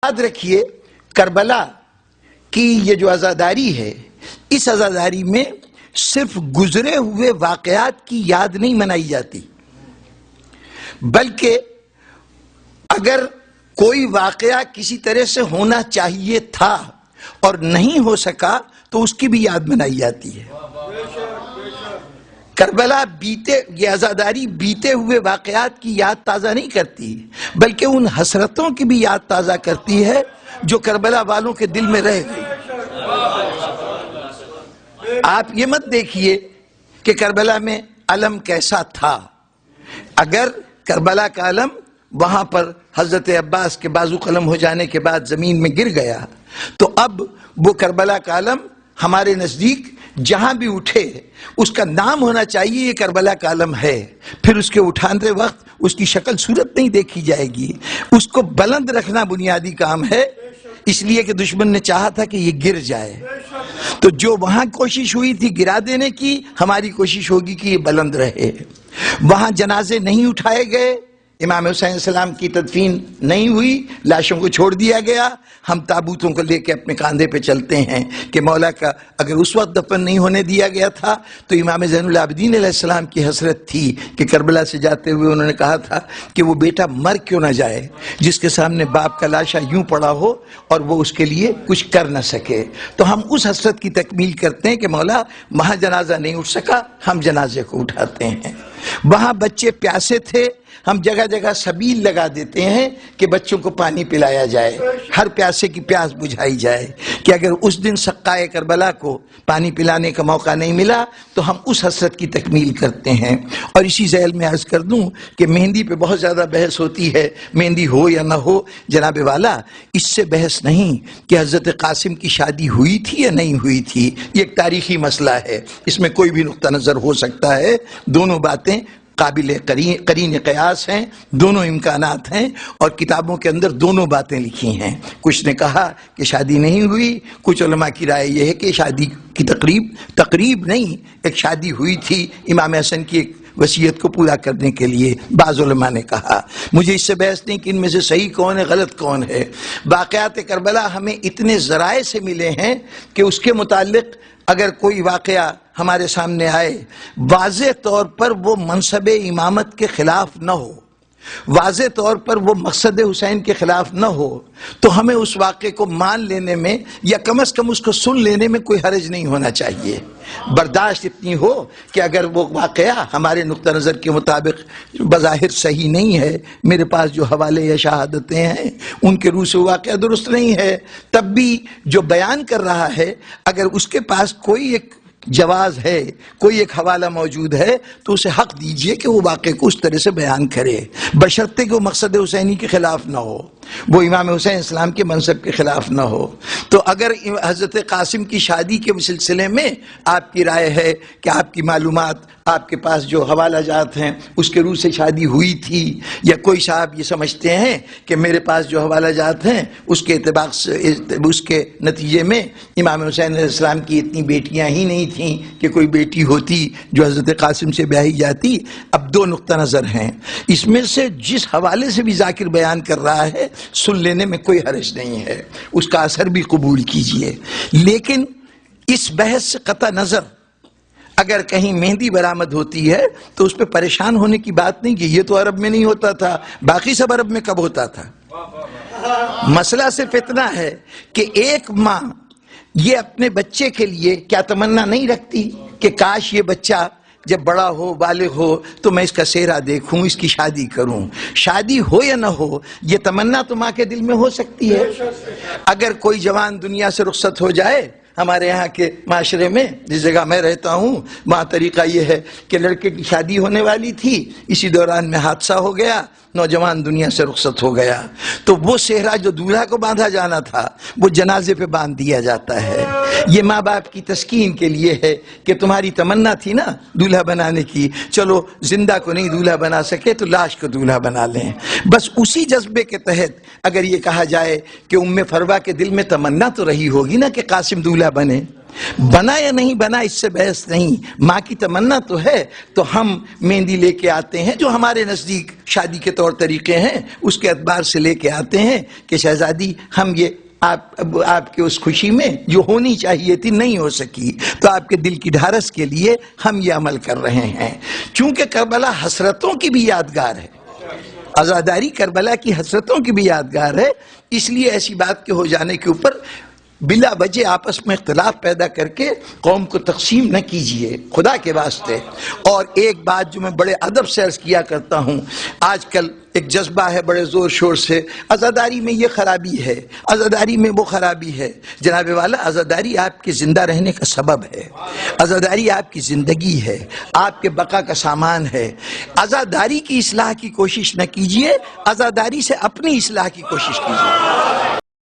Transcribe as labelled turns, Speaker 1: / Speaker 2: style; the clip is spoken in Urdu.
Speaker 1: یاد رکھیے کربلا کی یہ جو عزاداری ہے، اس عزاداری میں صرف گزرے ہوئے واقعات کی یاد نہیں منائی جاتی، بلکہ اگر کوئی واقعہ کسی طرح سے ہونا چاہیے تھا اور نہیں ہو سکا تو اس کی بھی یاد منائی جاتی ہے۔ کربلا یہ عزاداری بیتے ہوئے واقعات کی یاد تازہ نہیں کرتی، بلکہ ان حسرتوں کی بھی یاد تازہ کرتی ہے جو کربلا والوں کے دل میں رہ گئی۔ آپ یہ مت دیکھیے کہ کربلا میں علم کیسا تھا۔ اگر کربلا کا علم وہاں پر حضرت عباس کے بازو قلم ہو جانے کے بعد زمین میں گر گیا تو اب وہ کربلا کا علم ہمارے نزدیک جہاں بھی اٹھے اس کا نام ہونا چاہیے یہ کربلا کا علم ہے، پھر اس کے اٹھانے وقت اس کی شکل صورت نہیں دیکھی جائے گی، اس کو بلند رکھنا بنیادی کام ہے، اس لیے کہ دشمن نے چاہا تھا کہ یہ گر جائے، تو جو وہاں کوشش ہوئی تھی گرا دینے کی، ہماری کوشش ہوگی کہ یہ بلند رہے۔ وہاں جنازے نہیں اٹھائے گئے، امام حسین علیہ السلام کی تدفین نہیں ہوئی، لاشوں کو چھوڑ دیا گیا، ہم تابوتوں کو لے کے اپنے کاندھے پہ چلتے ہیں کہ مولا کا اگر اس وقت دفن نہیں ہونے دیا گیا تھا تو امام زین العابدین علیہ السلام کی حسرت تھی کہ کربلا سے جاتے ہوئے انہوں نے کہا تھا کہ وہ بیٹا مر کیوں نہ جائے جس کے سامنے باپ کا لاشا یوں پڑا ہو اور وہ اس کے لیے کچھ کر نہ سکے۔ تو ہم اس حسرت کی تکمیل کرتے ہیں کہ مولا وہاں جنازہ نہیں اٹھ سکا، ہم جنازے کو اٹھاتے ہیں۔ وہاں بچے پیاسے تھے، ہم جگہ جگہ سبیل لگا دیتے ہیں کہ بچوں کو پانی پلایا جائے، ہر پیاسے کی پیاس بجھائی جائے، کہ اگر اس دن سقائے کربلا کو پانی پلانے کا موقع نہیں ملا تو ہم اس حسرت کی تکمیل کرتے ہیں۔ اور اسی ذیل میں عرض کر دوں کہ مہندی پہ بہت زیادہ بحث ہوتی ہے، مہندی ہو یا نہ ہو، جناب والا اس سے بحث نہیں کہ حضرت قاسم کی شادی ہوئی تھی یا نہیں ہوئی تھی، یہ ایک تاریخی مسئلہ ہے، اس میں کوئی بھی نقطہ نظر ہو سکتا ہے، دونوں باتیں قابل قرین قیاس ہیں، دونوں امکانات ہیں اور کتابوں کے اندر دونوں باتیں لکھی ہیں۔ کچھ نے کہا کہ شادی نہیں ہوئی، کچھ علماء کی رائے یہ ہے کہ شادی کی تقریب نہیں، ایک شادی ہوئی تھی امام حسن کی ایک وصیت کو پورا کرنے کے لیے، بعض علماء نے کہا۔ مجھے اس سے بحث نہیں کہ ان میں سے صحیح کون ہے غلط کون ہے۔ واقعات کربلا ہمیں اتنے ذرائع سے ملے ہیں کہ اس کے متعلق اگر کوئی واقعہ ہمارے سامنے آئے واضح طور پر وہ منصب امامت کے خلاف نہ ہو، واضح طور پر وہ مقصد حسین کے خلاف نہ ہو تو ہمیں اس واقعے کو مان لینے میں یا کم از کم اس کو سن لینے میں کوئی حرج نہیں ہونا چاہیے۔ برداشت اتنی ہو کہ اگر وہ واقعہ ہمارے نقطہ نظر کے مطابق بظاہر صحیح نہیں ہے، میرے پاس جو حوالے یا شہادتیں ہیں ان کے روح سے واقعہ درست نہیں ہے، تب بھی جو بیان کر رہا ہے اگر اس کے پاس کوئی ایک جواز ہے، کوئی ایک حوالہ موجود ہے تو اسے حق دیجئے کہ وہ واقعے کو اس طرح سے بیان کرے، بشرطے کہ وہ مقصد حسینی کے خلاف نہ ہو، وہ امام حسین اسلام کے منصب کے خلاف نہ ہو۔ تو اگر حضرت قاسم کی شادی کے سلسلے میں آپ کی رائے ہے کہ آپ کی معلومات، آپ کے پاس جو حوالہ جات ہیں اس کے روح سے شادی ہوئی تھی، یا کوئی صاحب یہ سمجھتے ہیں کہ میرے پاس جو حوالہ جات ہیں اس کے اعتبار سے اس کے نتیجے میں امام حسین علیہ السلام کی اتنی بیٹیاں ہی نہیں تھیں کہ کوئی بیٹی ہوتی جو حضرت قاسم سے بیاہی جاتی۔ اب دو نقطہ نظر ہیں، اس میں سے جس حوالے سے بھی ذاکر بیان کر رہا ہے سن لینے میں کوئی حرج نہیں ہے، اس کا اثر بھی قبول کیجئے، لیکن اس بحث سے قطع نظر اگر کہیں مہندی برآمد ہوتی ہے تو اس پہ پریشان ہونے کی بات نہیں کہ یہ تو عرب میں نہیں ہوتا تھا، باقی سب عرب میں کب ہوتا تھا۔ مسئلہ صرف اتنا ہے کہ ایک ماں یہ اپنے بچے کے لیے کیا تمنا نہیں رکھتی کہ کاش یہ بچہ جب بڑا ہو، بالغ ہو تو میں اس کا سہرا دیکھوں، اس کی شادی کروں۔ شادی ہو یا نہ ہو یہ تمنا تو ماں کے دل میں ہو سکتی ہے۔ اگر کوئی جوان دنیا سے رخصت ہو جائے، ہمارے یہاں کے معاشرے میں جس جگہ میں رہتا ہوں وہاں طریقہ یہ ہے کہ لڑکے کی شادی ہونے والی تھی، اسی دوران میں حادثہ ہو گیا، نوجوان دنیا سے رخصت ہو گیا، تو وہ سہرا جو دولہا کو باندھا جانا تھا وہ جنازے پہ باندھ دیا جاتا ہے۔ یہ ماں باپ کی تسکین کے لیے ہے کہ تمہاری تمنا تھی نا دولہا بنانے کی، چلو زندہ کو نہیں دولہا بنا سکے تو لاش کو دولہا بنا لیں۔ بس اسی جذبے کے تحت اگر یہ کہا جائے کہ ام فروا کے دل میں تمنا تو رہی ہوگی نا کہ قاسم دولہا بنے، بنا یا نہیں بنا اس سے بحث نہیں، ماں کی تمنا تو ہے، تو ہم مہندی لے کے آتے ہیں جو ہمارے نزدیک شادی کے طور طریقے ہیں، اس کے اعتبار سے لے کے آتے ہیں کہ شہزادی ہم یہ آپ کے اس خوشی میں جو ہونی چاہیے تھی نہیں ہو سکی، تو آپ کے دل کی ڈھارس کے لیے ہم یہ عمل کر رہے ہیں۔ چونکہ کربلا حسرتوں کی بھی یادگار ہے، عزاداری کربلا کی حسرتوں کی بھی یادگار ہے، اس لیے ایسی بات کے ہو جانے کے اوپر بلا وجہ آپس میں اختلاف پیدا کر کے قوم کو تقسیم نہ کیجئے خدا کے واسطے۔ اور ایک بات جو میں بڑے ادب سے عرض کیا کرتا ہوں، آج کل ایک جذبہ ہے بڑے زور شور سے، عزاداری میں یہ خرابی ہے، عزاداری میں وہ خرابی ہے۔ جناب والا، عزاداری آپ کے زندہ رہنے کا سبب ہے، عزاداری آپ کی زندگی ہے، آپ کے بقا کا سامان ہے۔ عزاداری کی اصلاح کی کوشش نہ کیجئے، عزاداری سے اپنی اصلاح کی کوشش کیجئے۔